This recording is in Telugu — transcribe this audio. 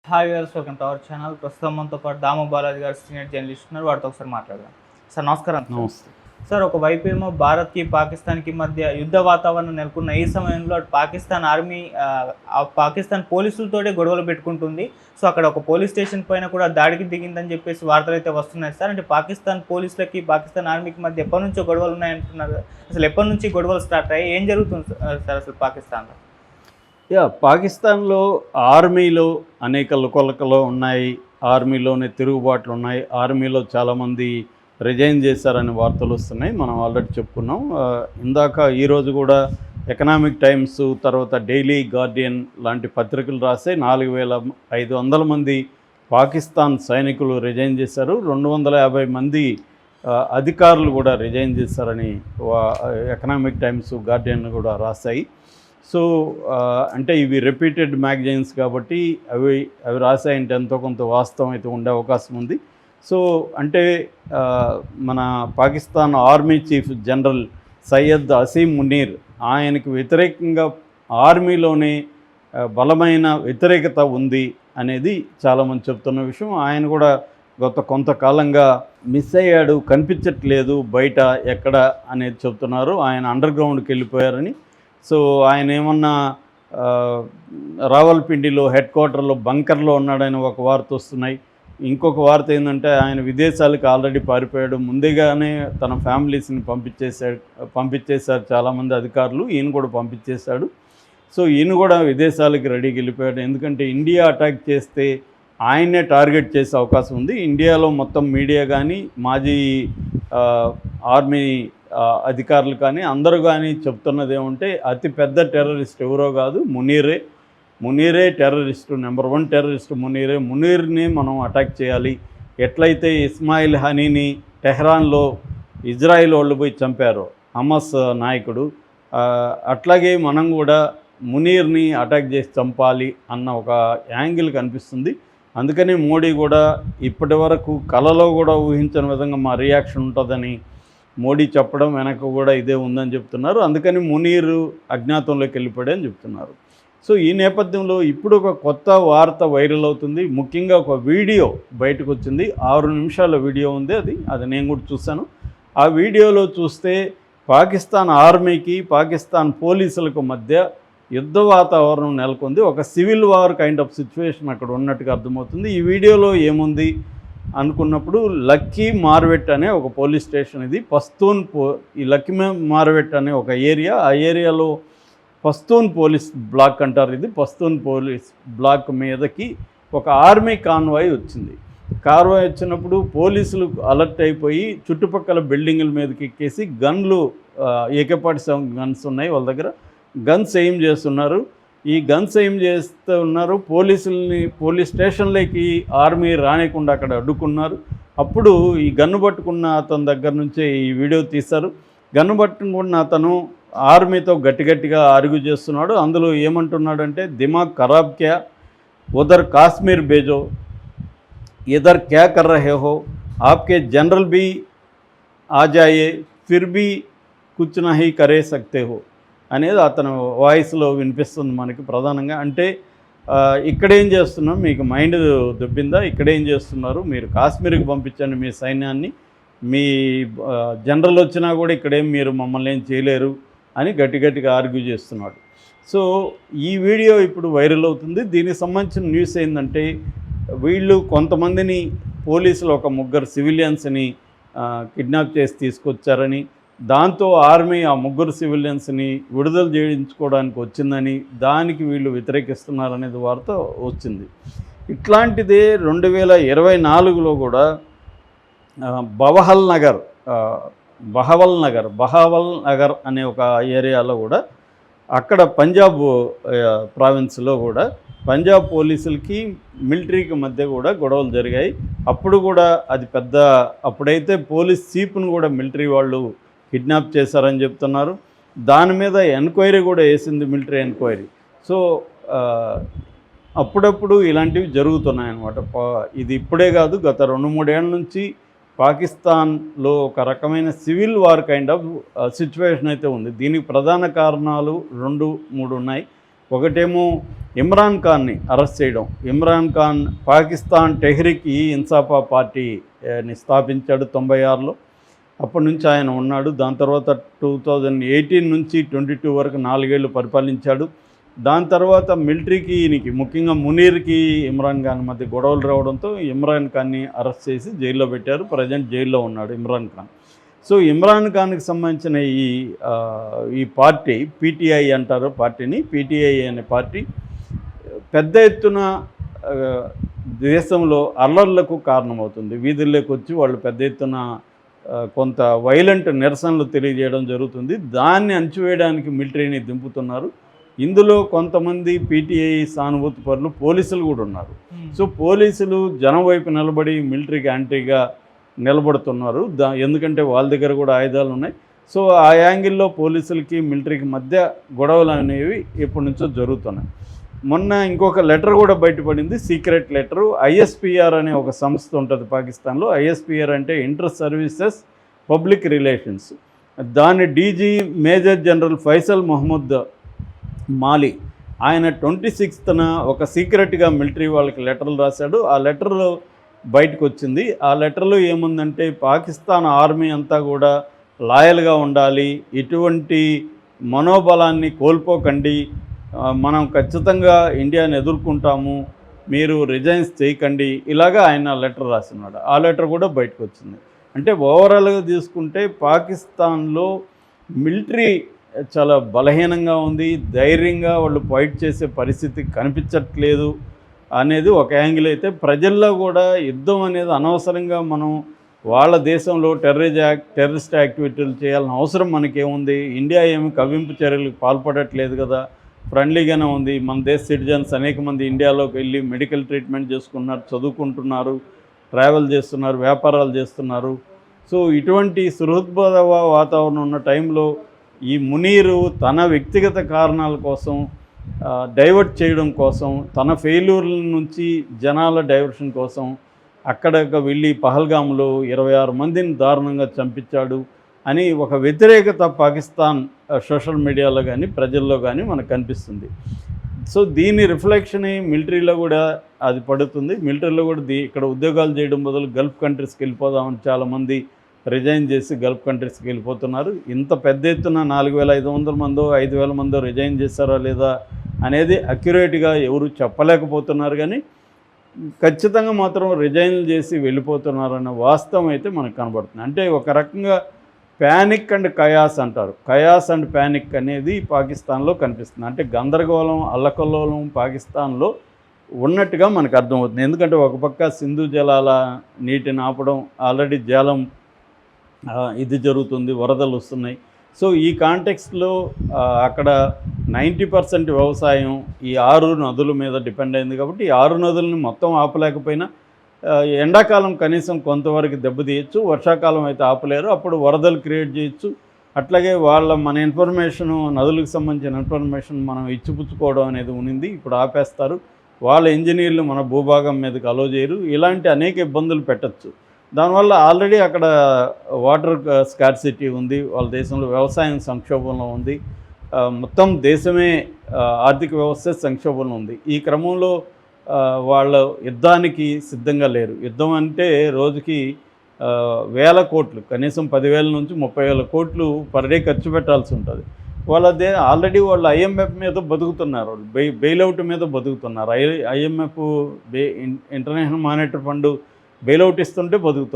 Hi viewers, welcome to our channel. ప్రస్తుతం మనతో పాటు దాము బాలాజీ గారు సీనియర్ జర్నలిస్ట్ ఉన్నారు. వాటితో ఒకసారి మాట్లాడదాం. సార్ నమస్కారం. నమస్తే సార్, ఒకవైపు ఏమో భారత్కి పాకిస్తాన్కి మధ్య యుద్ధ వాతావరణం నెలకొన్న ఈ సమయంలో పాకిస్తాన్ ఆర్మీ పాకిస్తాన్ పోలీసులతోనే గొడవలు పెట్టుకుంటుంది. సో అక్కడ ఒక పోలీస్ స్టేషన్ పైన కూడా దాడికి దిగిందని చెప్పేసి వార్తలు అయితే వస్తున్నాయి సార్. అంటే పాకిస్తాన్ పోలీసులకి పాకిస్తాన్ ఆర్మీకి మధ్య ఎప్పటి నుంచో గొడవలు ఉన్నాయంటున్నారు. అసలు ఎప్పటి నుంచి గొడవలు స్టార్ట్ అయ్యాయి, ఏం జరుగుతుంది సార్ అసలు పాకిస్తాన్లో? పాకిస్తాన్లో ఆర్మీలో అనేక లుకలుకలు ఉన్నాయి, ఆర్మీలోనే తిరుగుబాట్లు ఉన్నాయి, ఆర్మీలో చాలామంది రిజైన్ చేశారనే వార్తలు వస్తున్నాయి. మనం ఆల్రెడీ చెప్పుకున్నాం. ఇందాక ఈరోజు కూడా ఎకనామిక్ టైమ్స్, తర్వాత డైలీ గార్డియన్ లాంటి పత్రికలు రాసే 4500 మంది పాకిస్తాన్ సైనికులు రిజైన్ చేశారు, 250 మంది అధికారులు కూడా రిజైన్ చేశారని ఎకనామిక్ టైమ్స్, గార్డియన్ కూడా రాశాయి. సో అంటే ఇవి రిపీటెడ్ మ్యాగజైన్స్ కాబట్టి అవి రాసాయంటే ఎంతో కొంత వాస్తవం అయితే ఉండే అవకాశం ఉంది. సో అంటే మన Pakistan army chief general Syed Asim Munir, ఆయనకు వ్యతిరేకంగా ఆర్మీలోనే బలమైన వ్యతిరేకత ఉంది అనేది చాలామంది చెప్తున్న విషయం. ఆయన కూడా కొంతకాలంగా మిస్ అయ్యాడు, కనిపించట్లేదు బయట ఎక్కడ అనేది చెప్తున్నారు. ఆయన అండర్ గ్రౌండ్కి వెళ్ళిపోయారని. సో ఆయన ఏమన్నా రావల్పిండిలో హెడ్ క్వార్టర్లో బంకర్లో ఉన్నాడని ఒక వార్త వస్తున్నాయి. ఇంకొక వార్త ఏంటంటే ఆయన విదేశాలకు ఆల్రెడీ పారిపోయాడు, ముందుగానే తన ఫ్యామిలీస్ని పంపించేశారు చాలామంది అధికారులు, ఈయన కూడా పంపించేశాడు. సో ఈయన కూడా విదేశాలకు రెడీకి వెళ్ళిపోయాడు. ఎందుకంటే ఇండియా అటాక్ చేస్తే ఆయన్నే టార్గెట్ చేసే అవకాశం ఉంది. ఇండియాలో మొత్తం మీడియా కానీ, మాజీ ఆర్మీ అధికారులు కానీ అందరూ కానీ చెప్తున్నది ఏమంటే అతి పెద్ద టెర్రరిస్ట్ ఎవరో కాదు, మునీరే టెర్రరిస్టు, నెంబర్ 1 టెర్రరిస్టు మునీర్ని మనం అటాక్ చేయాలి. ఎట్లయితే ఇస్మాయిల్ హనీని టెహ్రాన్లో ఇజ్రాయిల్ వాళ్ళు పోయి చంపారో, హమాస్ నాయకుడు, అట్లాగే మనం కూడా మునీర్ని అటాక్ చేసి చంపాలి అన్న ఒక యాంగిల్ కనిపిస్తుంది. అందుకని మోడీ కూడా ఇప్పటి వరకు కలలో కూడా ఊహించని విధంగా మా రియాక్షన్ ఉంటుందని మోడీ చెప్పడం వెనక కూడా ఇదే ఉందని చెప్తున్నారు. అందుకని మునీరు అజ్ఞాతంలోకి వెళ్ళిపోయాడని చెప్తున్నారు. సో ఈ నేపథ్యంలో ఇప్పుడు ఒక కొత్త వార్త వైరల్ అవుతుంది. ముఖ్యంగా ఒక వీడియో బయటకు వచ్చింది, 6 నిమిషాల వీడియో ఉంది. అది నేను కూడా చూశాను. ఆ వీడియోలో చూస్తే పాకిస్తాన్ ఆర్మీకి పాకిస్తాన్ పోలీసులకు మధ్య యుద్ధ వాతావరణం నెలకొంది. ఒక civil war kind of situation అక్కడ ఉన్నట్టుగా అర్థమవుతుంది. ఈ వీడియోలో ఏముంది అనుకున్నప్పుడు లక్కీ మార్వెట్ అనే ఒక పోలీస్ స్టేషన్, ఇది ఈ లక్కీ మార్వెట్ అనే ఒక ఏరియా, ఆ ఏరియాలో పస్తూన్ పోలీస్ బ్లాక్ అంటారు. ఇది పస్తూన్ పోలీస్ బ్లాక్ మీదకి ఒక ఆర్మీ కాన్వాయ్ వచ్చింది. కాన్వాయ్ వచ్చినప్పుడు పోలీసులు అలర్ట్ అయిపోయి చుట్టుపక్కల బిల్డింగుల మీదకి ఎక్కేసి గన్లు, AK-47 గన్స్ ఉన్నాయి వాళ్ళ దగ్గర, గన్స్ ఎయిమ్ చేస్తున్నారు. ఈ గన్స్ ఏం చేస్తూ ఉన్నారు, పోలీస్ స్టేషన్లోకి ఆర్మీ రానికుండా అక్కడ అడ్డుకున్నారు. అప్పుడు ఈ గన్ను పట్టుకున్న అతని దగ్గర నుంచే ఈ వీడియో తీశారు. గన్ను పట్టుకున్న అతను ఆర్మీతో గట్టిగా ఆర్గ్యూ చేస్తున్నాడు. అందులో ఏమంటున్నాడంటే, దిమాగ్ ఖరాబ్ క్యా, ఉదర్ కాశ్మీర్ బేజో, ఇదర్ క్యా కర్ రహే హో, ఆప్కే జనరల్ బీ ఆ జాయే, ఫిర్ బీ కుచ్ నహీ కరే సక్తే హో అనేది అతను వాయిస్లో వినిపిస్తుంది మనకి ప్రధానంగా. అంటే ఇక్కడేం చేస్తున్నాం, మీకు మైండ్ దొబ్బిందా, ఇక్కడేం చేస్తున్నారు, మీరు కాశ్మీర్కి పంపించండి మీ సైన్యాన్ని, మీ జనరల్ వచ్చినా కూడా ఇక్కడేం మీరు మమ్మల్ని ఏం చేయలేరు అని గట్టిగా ఆర్గ్యూ చేస్తున్నాడు. సో ఈ వీడియో ఇప్పుడు వైరల్ అవుతుంది. దీనికి సంబంధించిన న్యూస్ ఏంటంటే, వీళ్ళు కొంతమందిని పోలీసులు ఒక 3 సివిలియన్స్ని కిడ్నాప్ చేసి తీసుకొచ్చారని, దాంతో ఆర్మీ ఆ 3 సివిలియన్స్ని విడుదల చేయించుకోవడానికి వచ్చిందని, దానికి వీళ్ళు వ్యతిరేకిస్తున్నారనేది వార్త వచ్చింది. ఇట్లాంటిదే 2024లో కూడా బహవల్ నగర్ అనే ఒక ఏరియాలో కూడా, అక్కడ పంజాబ్ ప్రావిన్స్లో కూడా పంజాబ్ పోలీసులకి మిలిటరీకి మధ్య కూడా గొడవలు జరిగాయి. అప్పుడు కూడా అది అప్పుడైతే పోలీస్ చీఫ్ను కూడా మిలిటరీ వాళ్ళు కిడ్నాప్ చేశారని చెప్తున్నారు. దాని మీద ఎంక్వైరీ కూడా వేసింది, మిలిటరీ ఎంక్వైరీ. సో అప్పుడప్పుడు ఇలాంటివి జరుగుతున్నాయన్నమాట. ఇది ఇప్పుడే కాదు, గత 2-3 ఏళ్ళ నుంచి పాకిస్తాన్లో ఒక రకమైన civil war kind of situation అయితే ఉంది. దీనికి ప్రధాన కారణాలు 2-3 ఉన్నాయి. ఒకటేమో ఇమ్రాన్ ఖాన్ని అరెస్ట్ చేయడం. ఇమ్రాన్ ఖాన్ పాకిస్తాన్ టెహ్రీక్ ఈ ఇన్సాఫా పార్టీని స్థాపించాడు 96లో. అప్పటి నుంచి ఆయన ఉన్నాడు. దాని తర్వాత 2018 నుంచి 22 వరకు 4 ఏళ్ళు పరిపాలించాడు. దాని తర్వాత మిలిటరీకి ఈయనకి ముఖ్యంగా మునీర్కి ఇమ్రాన్ ఖాన్ మధ్య గొడవలు రావడంతో ఇమ్రాన్ ఖాన్ని అరెస్ట్ చేసి జైల్లో పెట్టారు. ప్రజెంట్ జైల్లో ఉన్నాడు ఇమ్రాన్ ఖాన్. సో ఇమ్రాన్ ఖాన్కి సంబంధించిన ఈ పార్టీ పీటీఐ అంటారు పార్టీని. పీటీఐ అనే పార్టీ పెద్ద ఎత్తున దేశంలో అల్లర్లకు కారణమవుతుంది. వీధుల్లోకి వచ్చి వాళ్ళు పెద్ద ఎత్తున కొంత వైలెంట్ నిరసనలు తెలియజేయడం జరుగుతుంది. దాన్ని అణచివేయడానికి మిలిటరీని దింపుతున్నారు. ఇందులో కొంతమంది పీటీఐ సానుభూతి పరులు పోలీసులు కూడా ఉన్నారు. సో పోలీసులు జనం వైపు నిలబడి మిలిటరీకి యాంటీగా నిలబడుతున్నారు. ఎందుకంటే వాళ్ళ దగ్గర కూడా ఆయుధాలు ఉన్నాయి. సో ఆ యాంగిల్లో పోలీసులకి మిలిటరీకి మధ్య గొడవలు అనేవి ఎప్పటి నుంచో జరుగుతున్నాయి. మొన్న ఇంకొక లెటర్ కూడా బయటపడింది, సీక్రెట్ లెటరు. ఐఎస్పిఆర్ అనే ఒక సంస్థ ఉంటుంది పాకిస్తాన్లో. ఐఎస్పిఆర్ అంటే ఇంటర్ సర్వీసెస్ పబ్లిక్ రిలేషన్స్. దాని DG major general Faisal Mohammad Mali ఆయన 26న ఒక సీక్రెట్గా మిలిటరీ వాళ్ళకి లెటర్లు రాశాడు. ఆ లెటర్లో బయటకు వచ్చింది. ఆ లెటర్లో ఏముందంటే పాకిస్తాన్ ఆర్మీ అంతా కూడా లాయల్గా ఉండాలి, ఎటువంటి మనోబలాన్ని కోల్పోకండి, మనం ఖచ్చితంగా ఇండియాని ఎదుర్కొంటాము, మీరు రిజైన్స్ చేయకండి, ఇలాగా ఆయన లెటర్ రాసినాడు. ఆ లెటర్ కూడా బయటకు వచ్చింది. అంటే ఓవరాల్గా తీసుకుంటే పాకిస్తాన్లో మిలిటరీ చాలా బలహీనంగా ఉంది, ధైర్యంగా వాళ్ళు ఫైట్ చేసే పరిస్థితి కనిపించట్లేదు అనేది ఒక యాంగిల్ అయితే, ప్రజల్లో కూడా యుద్ధం అనేది అనవసరంగా మనం వాళ్ళ దేశంలో టెర్రరిస్ట్ యాక్టివిటీలు చేయాల్సిన అవసరం మనకేముంది, ఇండియా ఏమి కవ్వింపు చర్యలకు పాల్పడట్లేదు కదా, ఫ్రెండ్లీగానే ఉంది. మన దేశ సిటిజన్స్ అనేక మంది ఇండియాలోకి వెళ్ళి మెడికల్ ట్రీట్మెంట్ చేసుకున్నారు, చదువుకుంటున్నారు, ట్రావెల్ చేస్తున్నారు, వ్యాపారాలు చేస్తున్నారు. సో ఇటువంటి సుహృద్బోధ వాతావరణం ఉన్న టైంలో ఈ మునీరు తన వ్యక్తిగత కారణాల కోసం డైవర్ట్ చేయడం కోసం, తన ఫెయిల్యూర్ల నుంచి జనాల డైవర్షన్ కోసం అక్కడికి వెళ్ళి పహల్గామ్లో 26 మందిని దారుణంగా చంపించాడు అని ఒక వ్యతిరేకత పాకిస్తాన్ సోషల్ మీడియాలో కానీ ప్రజల్లో కానీ మనకు కనిపిస్తుంది. సో దీని రిఫ్లెక్షన్ మిలిటరీలో కూడా అది పడుతుంది. మిలిటరీలో కూడా ఇక్కడ ఉద్యోగాలు చేయడం బదులు గల్ఫ్ కంట్రీస్కి వెళ్ళిపోదామని చాలామంది రిజైన్ చేసి గల్ఫ్ కంట్రీస్కి వెళ్ళిపోతున్నారు. ఇంత పెద్ద ఎత్తున 4500 మందో 5000 మందో రిజైన్ చేశారా లేదా అనేది అక్యురేట్గా ఎవరు చెప్పలేకపోతున్నారు. కానీ ఖచ్చితంగా మాత్రం రిజైన్లు చేసి వెళ్ళిపోతున్నారన్న వాస్తవం అయితే మనకు కనబడుతుంది. అంటే ఒక రకంగా ప్యానిక్ అండ్ కయాస్ అంటారు. కయాస్ అండ్ ప్యానిక్ అనేది పాకిస్తాన్లో కనిపిస్తుంది. అంటే గందరగోళం, అల్లకల్లోలం పాకిస్తాన్లో ఉన్నట్టుగా మనకు అర్థమవుతుంది. ఎందుకంటే ఒక పక్క సింధు జలాల నీటిని ఆపడం, ఆల్రెడీ జలం ఇది జరుగుతుంది, వరదలు వస్తున్నాయి. సో ఈ కాంటెక్స్ట్లో అక్కడ 90% వ్యవసాయం ఈ 6 నదుల మీద డిపెండ్ అయింది. కాబట్టి ఈ 6 నదులని మొత్తం ఆపలేకపోయినా ఎండాకాలం కనీసం కొంతవరకు దెబ్బతీయచ్చు, వర్షాకాలం అయితే ఆపలేరు, అప్పుడు వరదలు క్రియేట్ చేయొచ్చు. అట్లాగే మన ఇన్ఫర్మేషను, నదులకు సంబంధించిన ఇన్ఫర్మేషన్ మనం ఇచ్చిపుచ్చుకోవడం అనేది ఉన్నింది, ఇప్పుడు ఆపేస్తారు. వాళ్ళ ఇంజనీర్లు మన భూభాగం మీదకి అలో చేయరు. ఇలాంటి అనేక ఇబ్బందులు పెట్టచ్చు. దానివల్ల ఆల్రెడీ అక్కడ వాటర్ స్కార్సిటీ ఉంది, వాళ్ళ దేశంలో వ్యవసాయం సంక్షోభంలో ఉంది, మొత్తం దేశమే ఆర్థిక వ్యవస్థ సంక్షోభంలో ఉంది. ఈ క్రమంలో వాళ్ళ యుద్ధానికి సిద్ధంగా లేరు. యుద్ధం అంటే రోజుకి వేల కోట్లు, కనీసం 10,000 నుంచి 30,000 కోట్లు పర్ డే ఖర్చు పెట్టాల్సి ఉంటుంది. ఆల్రెడీ వాళ్ళు ఐఎంఎఫ్ మీద బతుకుతున్నారు, బెయిల్అవుట్ మీద బతుకుతున్నారు. IMF international monetary fund bailout ఇస్తుంటే బతుకుతున్నారు.